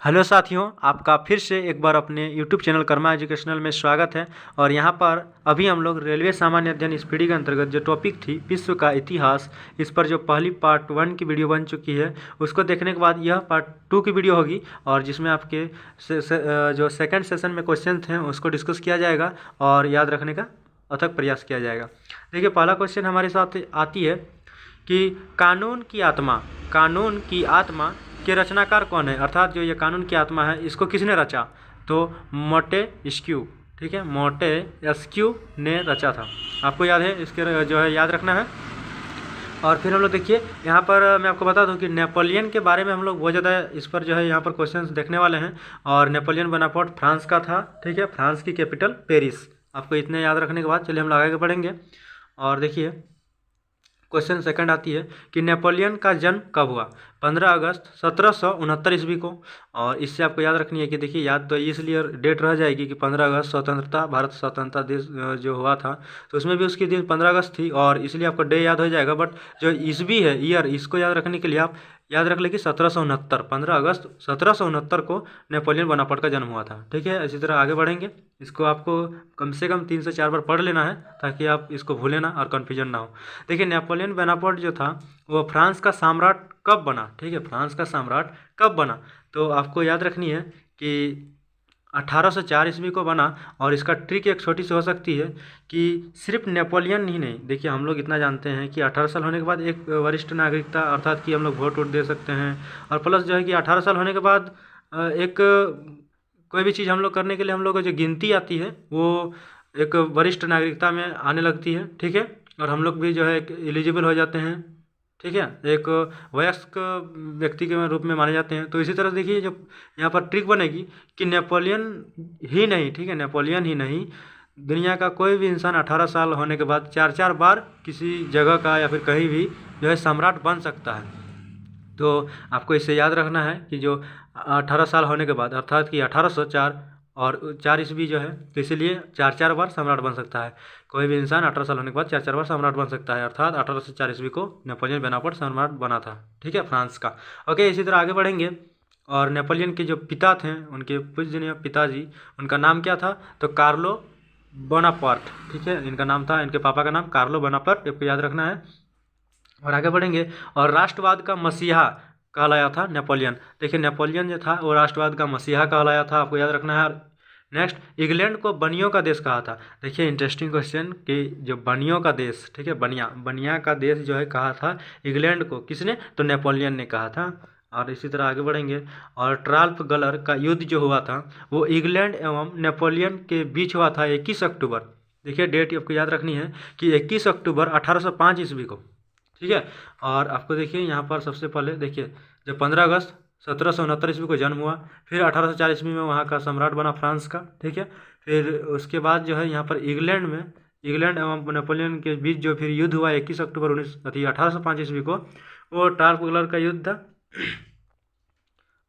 Hello साथियों, आपका फिर से एक बार अपने YouTube चैनल कर्मा एजुकेशनल में स्वागत है। और यहाँ पर अभी हम लोग रेलवे सामान्य अध्ययन इस पीढ़ी के अंतर्गत जो टॉपिक थी विश्व का इतिहास, इस पर जो पहली पार्ट 1 की वीडियो बन चुकी है उसको देखने के बाद यह पार्ट 2 की वीडियो होगी और जिसमें आपके जो सेकेंड सेशन में क्वेश्चन थे उसको डिस्कस किया जाएगा और याद रखने का अथक प्रयास किया जाएगा। देखिए, पहला क्वेश्चन हमारे साथ आती है कि कानून की आत्मा के रचनाकार कौन है, अर्थात जो ये कानून की आत्मा है इसको किसने रचा? तो मोंटेस्क्यू, ठीक है, मोंटेस्क्यू ने रचा था। आपको याद है, इसके जो है याद रखना है। और फिर हम लोग देखिए यहाँ पर मैं आपको बता दूं कि नेपोलियन के बारे में हम लोग बहुत ज़्यादा इस पर जो है यहाँ पर क्वेश्चंस देखने वाले हैं। और नेपोलियन बोनापार्ट फ्रांस का था, ठीक है, फ्रांस की कैपिटल पेरिस। आपको इतने याद रखने के बाद चलिए हम लोग आगे बढ़ेंगे। और देखिए क्वेश्चन सेकंड आती है कि नेपोलियन का जन्म कब हुआ? 15 अगस्त 1769 ईस्वी को। और इससे आपको याद रखनी है कि देखिए, याद तो इसलिए डेट रह जाएगी कि 15 अगस्त स्वतंत्रता, भारत स्वतंत्रता देश जो हुआ था तो उसमें भी उसकी दिन 15 अगस्त थी और इसलिए आपको डे याद हो जाएगा। बट जो ईस्वी है, ईयर, इसको याद रखने के लिए आप याद रख लें कि 1769, 15 अगस्त 1769 को नेपोलियन बोनापार्ट का जन्म हुआ था, ठीक है। इसी तरह आगे बढ़ेंगे। इसको आपको कम से कम 3 से 4 बार पढ़ लेना है ताकि आप इसको भूलें ना और कन्फ्यूजन ना हो। देखिए, नेपोलियन बोनापार्ट जो था वो फ्रांस का सम्राट कब बना, ठीक है, फ्रांस का सम्राट कब बना? तो आपको याद रखनी है कि 1804 ईस्वी को बना। और इसका ट्रिक एक छोटी सी हो सकती है कि सिर्फ नेपोलियन ही नहीं, देखिए हम लोग इतना जानते हैं कि 18 साल होने के बाद एक वरिष्ठ नागरिकता, अर्थात कि हम लोग वोट दे सकते हैं। और प्लस जो है कि 18 साल होने के बाद एक कोई भी चीज़ हम लोग करने के लिए हम लोग को जो गिनती आती है वो एक वरिष्ठ नागरिकता में आने लगती है, ठीक है। और हम लोग भी जो है एलिजिबल हो जाते हैं, ठीक है, एक वयस्क व्यक्ति के रूप में माने जाते हैं। तो इसी तरह देखिए जब यहाँ पर ट्रिक बनेगी कि नेपोलियन ही नहीं, ठीक है, नेपोलियन ही नहीं, दुनिया का कोई भी इंसान 18 साल होने के बाद 4 बार किसी जगह का या फिर कहीं भी जो है सम्राट बन सकता है। तो आपको इससे याद रखना है कि जो 18 साल होने के बाद, अर्थात कि 1804 और 4 ईस्वी जो है, तो इसीलिए 4 बार सम्राट बन सकता है। कोई भी इंसान 18 साल होने के बाद 4 बार सम्राट बन सकता है, अर्थात 1804 ईस्वी को नेपोलियन बोनापार्ट सम्राट बना था, ठीक है, फ्रांस का। ओके, इसी तरह आगे बढ़ेंगे। और नेपोलियन के जो पिता थे, उनके पूजनीय पिताजी, उनका नाम क्या था? तो कार्लो बोनापार्ट, ठीक है, इनका नाम था, इनके पापा का नाम कार्लो बोनापार्ट, आपको याद रखना है। और आगे बढ़ेंगे। और राष्ट्रवाद का मसीहा कहलाया था नेपोलियन। देखिए, नेपोलियन जो था वो राष्ट्रवाद का मसीहा कहलाया था, आपको याद रखना है। नेक्स्ट, इंग्लैंड को बनियों का देश कहा था। देखिए, इंटरेस्टिंग क्वेश्चन कि जो बनियों का देश, ठीक है, बनिया का देश जो है कहा था इंग्लैंड को, किसने? तो नेपोलियन ने कहा था। और इसी तरह आगे बढ़ेंगे। और ट्राफलगर का युद्ध जो हुआ था वो इंग्लैंड एवं नेपोलियन के बीच हुआ था 21 अक्टूबर। देखिए, डेट आपको याद रखनी है कि 21 अक्टूबर 1805 ईस्वी को, ठीक है। और आपको देखिए यहाँ पर सबसे पहले देखिए, जब 15 अगस्त 1769 ईस्वी को जन्म हुआ, फिर 1804 ईस्वी में वहाँ का सम्राट बना फ्रांस का, ठीक है। फिर उसके बाद जो है यहाँ पर इंग्लैंड एवं नेपोलियन के बीच जो फिर युद्ध हुआ 21 अक्टूबर 1805 ईस्वी को, वो ट्राफलगर का युद्ध था।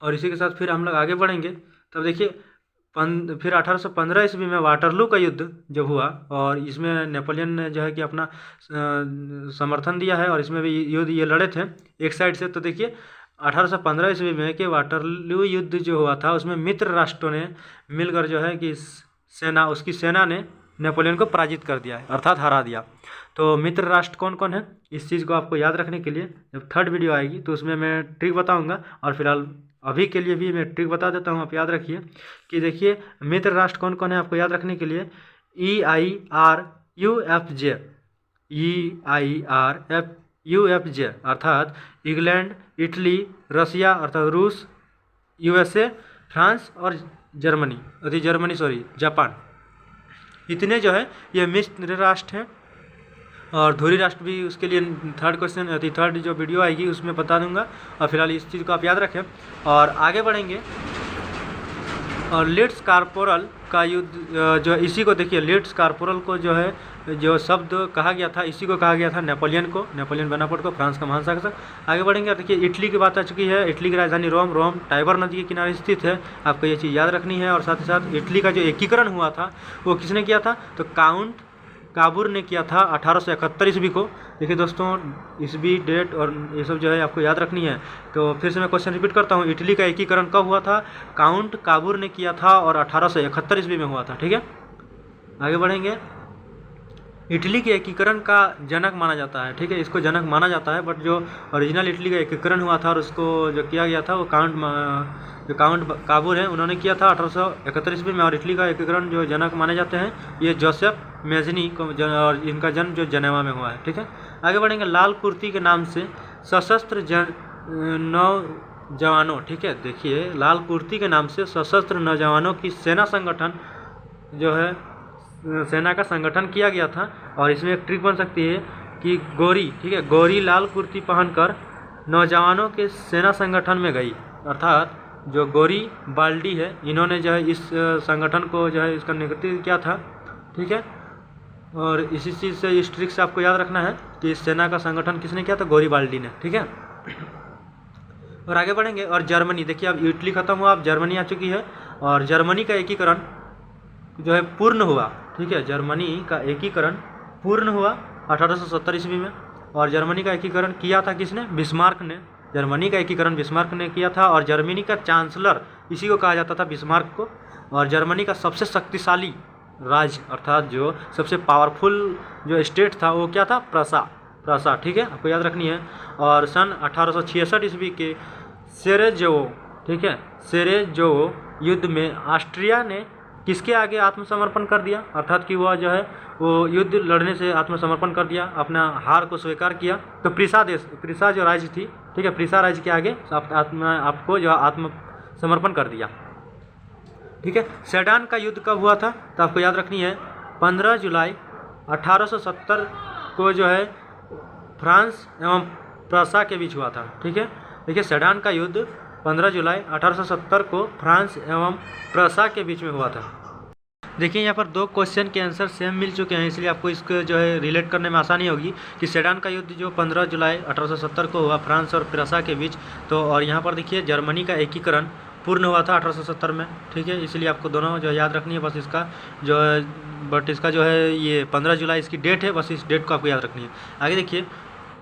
और इसी के साथ फिर हम लोग आगे बढ़ेंगे। तब देखिए फिर 1815 ईस्वी में वाटरलू का युद्ध जब हुआ, और इसमें नेपोलियन ने जो है कि अपना समर्थन दिया है और इसमें भी युद्ध ये लड़े थे एक साइड से। तो देखिए 1815 ईस्वी में कि वाटरलू युद्ध जो हुआ था उसमें मित्र राष्ट्रों ने मिलकर जो है कि उसकी सेना ने नेपोलियन को पराजित कर दिया है, अर्थात हरा दिया। तो मित्र राष्ट्र कौन कौन है, इस चीज़ को आपको याद रखने के लिए जब थर्ड वीडियो आएगी तो उसमें मैं ट्रिक बताऊँगा। और फिलहाल अभी के लिए भी मैं ट्रिक बता देता हूँ, आप याद रखिए कि देखिए मित्र राष्ट्र कौन कौन है आपको याद रखने के लिए। EIRUFJ अर्थात इंग्लैंड, इटली, रसिया अर्थात रूस, USA, फ्रांस और जापान। इतने जो है ये मित्र राष्ट्र हैं। और धुरी राष्ट्र भी उसके लिए थर्ड जो वीडियो आएगी उसमें बता दूंगा। और फिलहाल इस चीज़ को आप याद रखें और आगे बढ़ेंगे। और लिट्स कार्पोरल का युद्ध जो इसी को देखिए, लिट्स कार्पोरल को जो है जो शब्द कहा गया था इसी को कहा गया था नेपोलियन बोनापार्ट को, फ्रांस का महान शासक। आगे बढ़ेंगे। देखिए, इटली की बात आ चुकी है। इटली की राजधानी रोम टाइबर नदी के किनारे स्थित है, आपको ये चीज़ याद रखनी है। और साथ ही साथ इटली का जो एकीकरण हुआ था वो किसने किया था? तो काउंट काबूर ने किया था 1871 ईस्वी को। देखिए दोस्तों, ईस्वी, डेट और ये सब जो है आपको याद रखनी है। तो फिर से मैं क्वेश्चन रिपीट करता हूँ, इटली का एकीकरण कब हुआ था? काउंट काबूर ने किया था और 1871 ईस्वी में हुआ था। ठीक है, आगे बढ़ेंगे। इटली के एकीकरण का जनक माना जाता है। ठीक है, इसको जनक माना जाता है, बट जो ओरिजिनल इटली का एकीकरण हुआ था और उसको जो किया गया था वो काउंट काबूर है, उन्होंने किया था 1871 ईस्वी में। और इटली का एकीकरण जो जनक माने जाते हैं ये जोसेफ मेजनी को, और इनका जन्म जो जनेवा में हुआ है। ठीक है, आगे बढ़ेंगे। लाल कुर्ती के नाम से सशस्त्र नौजवानों, ठीक है, देखिए लाल कुर्ती के नाम से सशस्त्र नौजवानों की सेना संगठन जो है, सेना का संगठन किया गया था। और इसमें एक ट्रिक बन सकती है कि गोरी, ठीक है, गोरी लाल कुर्ती पहनकर नौजवानों के सेना संगठन में गई। अर्थात जो गोरी बाल्डी है, इन्होंने जो है इस संगठन को जो है इसका नेतृत्व किया था। ठीक है, और इसी चीज़ से, इस ट्रिक से आपको याद रखना है कि इस सेना का संगठन किसने किया था? गोरी बाल्डी ने। ठीक है, और आगे बढ़ेंगे। और जर्मनी, देखिए अब इटली खत्म हुआ, अब जर्मनी आ चुकी है। और जर्मनी का एकीकरण जो है पूर्ण हुआ। ठीक है, जर्मनी का एकीकरण पूर्ण हुआ 1870 ईस्वी में। और जर्मनी का एकीकरण किया था किसने? बिस्मार्क ने। जर्मनी का एकीकरण बिस्मार्क ने किया था। और जर्मनी का चांसलर इसी को कहा जाता था, बिस्मार्क को। और जर्मनी का सबसे शक्तिशाली राज्य, अर्थात जो सबसे पावरफुल जो स्टेट था वो क्या था? प्रसा। ठीक है, आपको याद रखनी है। और सन 1866 ईस्वी के सेरेजोवो, ठीक है, सेरेजोवो युद्ध में ऑस्ट्रिया ने किसके आगे आत्मसमर्पण कर दिया? अर्थात कि वह जो है वो युद्ध लड़ने से आत्मसमर्पण कर दिया, अपना हार को स्वीकार किया। तो प्रिसा जो राज्य थी, ठीक है, प्रिसा राज्य के आगे आपको जो आत्मसमर्पण कर दिया। ठीक है, सेडान का युद्ध कब हुआ था? तो आपको याद रखनी है 15 जुलाई 1870 को जो है फ्रांस एवं प्रसा के बीच हुआ था। ठीक है, देखिए सेडान का युद्ध 15 जुलाई 1870 को फ्रांस एवं प्रसा के बीच में हुआ था। देखिए यहाँ पर दो क्वेश्चन के आंसर सेम मिल चुके हैं, इसलिए आपको इसको जो है रिलेट करने में आसानी होगी कि सेडान का युद्ध जो 15 जुलाई 1870 को हुआ फ्रांस और प्रसा के बीच। तो और यहाँ पर देखिए जर्मनी का एकीकरण पूर्ण हुआ था 1870 में। ठीक है, इसलिए आपको दोनों जो याद रखनी है, बस इसका जो है, बट इसका जो है ये 15 जुलाई इसकी डेट है, बस इस डेट को आपको याद रखनी है। आगे देखिए,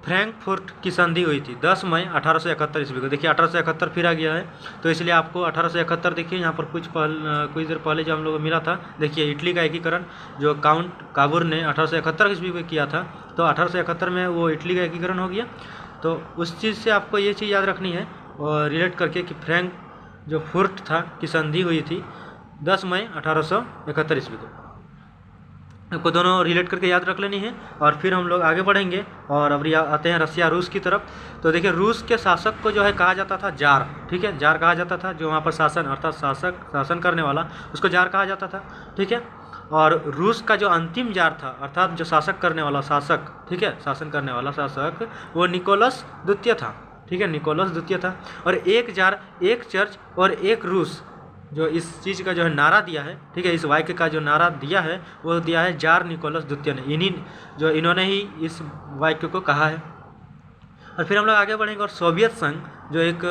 फ्रैंकफर्ट की संधि हुई थी 10 मई 1871 ईस्वी को। देखिए 1871 फिर आ गया है, तो इसलिए आपको 1871 देखिए यहाँ पर कुछ देर पहले जो हम लोग को मिला था। देखिए इटली का एकीकरण जो काउंट काबूर ने 1871 ईस्वी को किया था, तो 1871 में वो इटली का एकीकरण हो गया। तो उस चीज़ से आपको ये चीज़ याद रखनी है और रिलेट करके कि फ्रैंक जो फुर्ट था की संधि हुई थी 10 मई 1871 ईस्वी को। आपको दोनों रिलेट करके याद रख लेनी है। और फिर हम लोग आगे बढ़ेंगे और अब आते हैं रसिया रूस की तरफ। तो देखिए रूस के शासक को जो है कहा जाता था जार। ठीक है, जार कहा जाता था, जो वहाँ पर शासन अर्थात शासन करने वाला, उसको जार कहा जाता था। ठीक है, और रूस का जो अंतिम जार था अर्थात जो शासक करने वाला शासक, ठीक है, शासन करने वाला शासक वो निकोलस द्वितीय था। ठीक है, निकोलस द्वितीय था। और एक जार, एक चर्च और एक रूस, जो इस चीज़ का जो है नारा दिया है, ठीक है, इस वाक्य का जो नारा दिया है वो दिया है जार निकोलस द्वितीय ने। इन्होंने ही इस वाक्य को कहा है। और फिर हम लोग आगे बढ़ेंगे और सोवियत संघ जो एक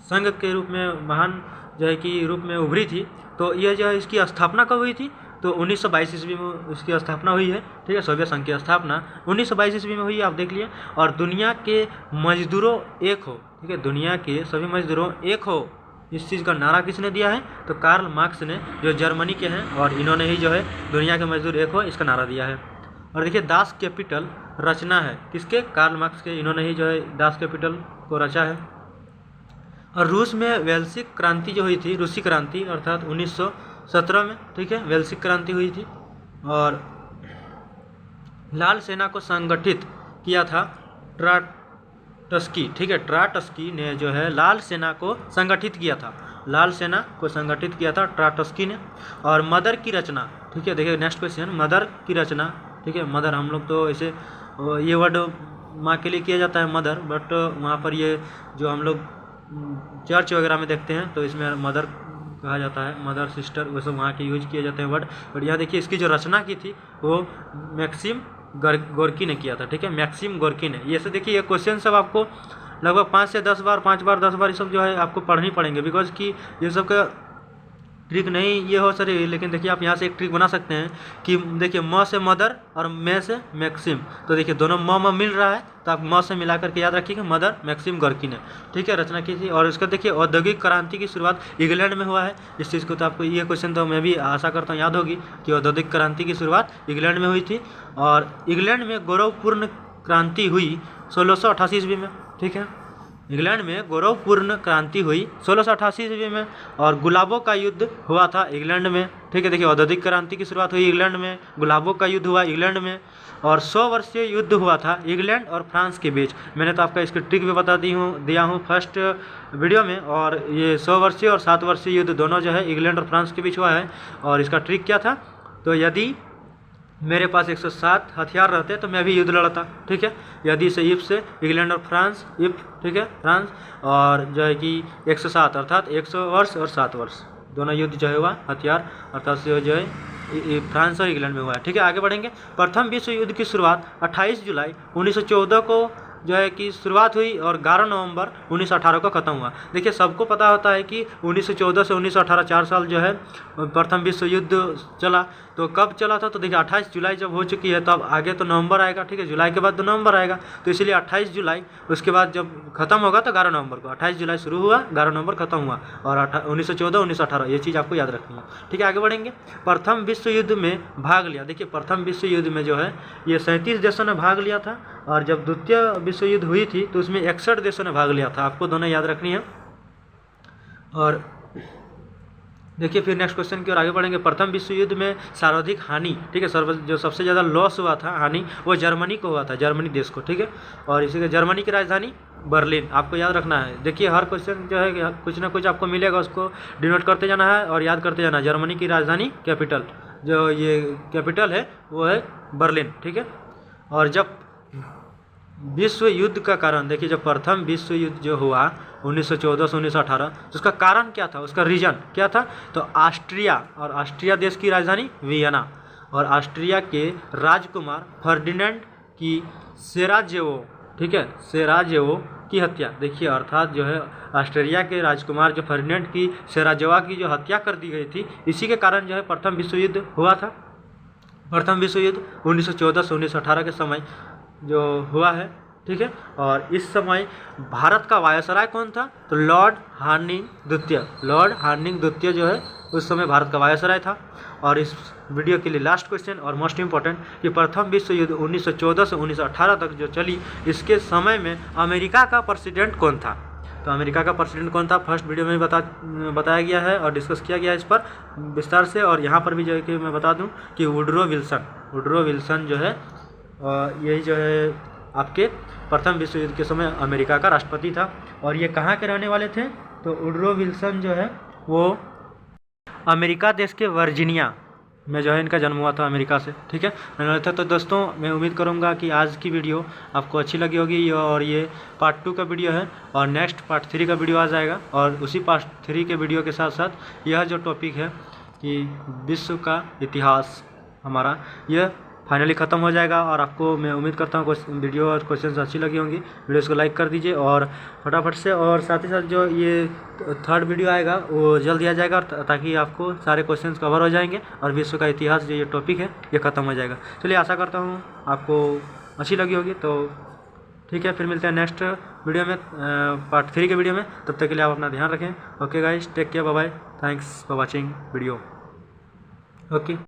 संघ के रूप में महान जो है कि रूप में उभरी थी, तो यह जो है इसकी स्थापना कब हुई थी? तो 1922 ईस्वी में इसकी स्थापना हुई है। ठीक है, सोवियत संघ की स्थापना 1922 ईस्वी में हुई है, आप देख लिए। और दुनिया के मजदूरों एक हो, ठीक है, दुनिया के सभी मजदूरों एक हो, इस चीज़ का नारा किसने दिया है? तो कार्ल मार्क्स ने, जो जर्मनी के हैं, और इन्होंने ही जो है दुनिया के मजदूर एक हो इसका नारा दिया है। और देखिए दास कैपिटल रचना है किसके? कार्ल मार्क्स के। इन्होंने ही जो है दास कैपिटल को रचा है। और रूस में वेल्सिक क्रांति जो हुई थी, रूसी क्रांति अर्थात 1917 में, ठीक है, वेल्सिक क्रांति हुई थी। और लाल सेना को संगठित किया था ट्राटस्की। ठीक है, ट्राटस्की ने जो है लाल सेना को संगठित किया था, लाल सेना को संगठित किया था ट्राटस्की ने। और मदर की रचना, ठीक है, देखिए नेक्स्ट क्वेश्चन, मदर की रचना। ठीक है, मदर हम लोग तो ऐसे ये वर्ड माँ के लिए किया जाता है मदर, बट वहाँ पर ये जो हम लोग चर्च वगैरह में देखते हैं तो इसमें मदर कहा जाता है, मदर सिस्टर, वो सब वहाँ के यूज किए जाते हैं वर्ड। बट यहाँ देखिए इसकी जो रचना की थी वो मैक्सिम गोर्की ने किया था। ठीक है, मैक्सिम गोर्की ने। ये से देखिए ये क्वेश्चन सब आपको लगभग 5 से 10 बार, 5 बार 10 बार ये सब जो है आपको पढ़नी पड़ेंगे, बिकॉज कि ये सब का ट्रिक नहीं ये हो सके, लेकिन देखिए आप यहाँ से एक ट्रिक बना सकते हैं कि देखिए म से मदर और मे से मैक्सिम, तो देखिए दोनों म मिल रहा है तो आप म से मिला करके याद रखिएगा मदर मैक्सिम गर्किन है, ठीक है, रचना की थी। और इसका देखिए औद्योगिक क्रांति की शुरुआत इंग्लैंड में हुआ है। इस चीज़ को तो आपको ये क्वेश्चन तो मैं भी आशा करता हूँ याद होगी कि औद्योगिक क्रांति की शुरुआत इंग्लैंड में हुई थी। और इंग्लैंड में गौरवपूर्ण क्रांति हुई 1688 ईस्वी में, ठीक है, इंग्लैंड में गौरवपूर्ण क्रांति हुई 1688 ईस्वी में। और गुलाबों का युद्ध हुआ था इंग्लैंड में, ठीक है, देखिए औद्योगिक क्रांति की शुरुआत हुई इंग्लैंड में, गुलाबों का युद्ध हुआ इंग्लैंड में। और 100 वर्षीय युद्ध हुआ था इंग्लैंड और फ्रांस के बीच। मैंने तो आपका इसकी ट्रिक भी बता दिया हूँ फर्स्ट वीडियो में। और ये 100 वर्षीय और 7 वर्षीय युद्ध दोनों जो है इंग्लैंड और फ्रांस के बीच हुआ है। और इसका ट्रिक क्या था, तो यदि मेरे पास 107 हथियार रहते तो मैं भी युद्ध लड़ता, ठीक है, यदि से इफ से इंग्लैंड और फ्रांस, इफ, ठीक है, फ्रांस, और जो है कि 107 अर्थात 100 वर्ष और 7 वर्ष दोनों युद्ध जो है हुआ हथियार अर्थात से जो है फ्रांस और इंग्लैंड में हुआ है, ठीक है। आगे बढ़ेंगे। प्रथम विश्व युद्ध की शुरुआत 28 जुलाई 1914 को जो है कि शुरुआत हुई और 11 नवंबर 1918 को ख़त्म हुआ। देखिए सबको पता होता है कि 1914 से 1918 4 साल जो है प्रथम विश्व युद्ध चला। तो कब चला था, तो देखिए 28 जुलाई जब हो चुकी है तो अब आगे तो नवंबर आएगा, ठीक है, जुलाई के बाद तो नवंबर आएगा, तो इसलिए 28 जुलाई, उसके बाद जब खत्म होगा तो 11 नवंबर को, 28 जुलाई शुरू हुआ 11 नवंबर खत्म हुआ। और 1914 1918 ये चीज़ आपको याद रखनी है, ठीक है। आगे बढ़ेंगे। प्रथम विश्व युद्ध में भाग लिया, देखिए प्रथम विश्व युद्ध में जो है ये 37 देशों ने भाग लिया था। और जब द्वितीय विश्व युद्ध हुई थी तो उसमें 61 देशों ने भाग लिया था, आपको दोनों याद रखनी है। और देखिए फिर नेक्स्ट क्वेश्चन की ओर आगे बढ़ेंगे। प्रथम विश्व युद्ध में सर्वाधिक हानि, ठीक है, जो सबसे ज़्यादा लॉस हुआ था हानि, वो जर्मनी को हुआ था, जर्मनी देश को, ठीक है। और इसी के जर्मनी की राजधानी बर्लिन, आपको याद रखना है। देखिए हर क्वेश्चन जो है कुछ ना कुछ आपको मिलेगा, उसको डिनोट करते जाना है और याद करते जाना है। जर्मनी की राजधानी कैपिटल, जो ये कैपिटल है वो है बर्लिन, ठीक है। और जब विश्व युद्ध का कारण, देखिए जब प्रथम विश्व युद्ध जो हुआ 1914 से 1918, तो उसका कारण क्या था, उसका रीजन क्या था, तो ऑस्ट्रिया, और ऑस्ट्रिया देश की राजधानी वियना, और ऑस्ट्रिया के राजकुमार फर्डिनेंड की सेराजेवो, ठीक है, सेराजेवो की हत्या। देखिए अर्थात जो है ऑस्ट्रिया के राजकुमार जो फर्डिनेंड की सेराजेवा की जो हत्या कर दी गई थी, इसी के कारण जो है प्रथम विश्व युद्ध हुआ था। प्रथम विश्व युद्ध 1914 से 1918 के समय जो हुआ है, ठीक है। और इस समय भारत का वायसराय कौन था, तो लॉर्ड हार्डिंग द्वितीय, लॉर्ड हार्डिंग द्वितीय जो है उस समय भारत का वायसराय था। और इस वीडियो के लिए लास्ट क्वेश्चन और मोस्ट इम्पॉर्टेंट कि प्रथम विश्व युद्ध 1914 से 1918 तक जो चली, इसके समय में अमेरिका का प्रेसिडेंट कौन था, तो अमेरिका का प्रेसिडेंट कौन था फर्स्ट वीडियो में बताया गया है और डिस्कस किया गया है इस पर विस्तार से। और यहाँ पर भी जो है कि मैं बता दूँ कि वुडरो विल्सन जो है यही जो है आपके प्रथम विश्व युद्ध के समय अमेरिका का राष्ट्रपति था। और ये कहाँ के रहने वाले थे, तो वुडरो विल्सन जो है वो अमेरिका देश के वर्जीनिया में जो है इनका जन्म हुआ था, अमेरिका से, ठीक है। तो दोस्तों मैं उम्मीद करूंगा कि आज की वीडियो आपको अच्छी लगी होगी। और ये पार्ट 2 का वीडियो है और नेक्स्ट पार्ट 3 का वीडियो आ जाएगा। और उसी पार्ट 3 के वीडियो के साथ साथ यह जो टॉपिक है कि विश्व का इतिहास हमारा, यह फाइनली ख़त्म हो जाएगा। और आपको मैं उम्मीद करता हूँ वीडियो और क्वेश्चंस अच्छी लगी होंगी। वीडियोस को लाइक कर दीजिए और फटाफट से, और साथ ही साथ जो ये थर्ड वीडियो आएगा वो जल्दी आ जाएगा ताकि आपको सारे क्वेश्चंस कवर हो जाएंगे और विश्व का इतिहास जो ये टॉपिक है ये ख़त्म हो जाएगा। चलिए आशा करता हूँ आपको अच्छी लगी होगी। तो ठीक है, फिर मिलते हैं नेक्स्ट वीडियो में, पार्ट 3 के वीडियो में। तब तक के लिए आप अपना ध्यान रखें। Okay guys, take care, bye bye, thanks for watching video. Okay.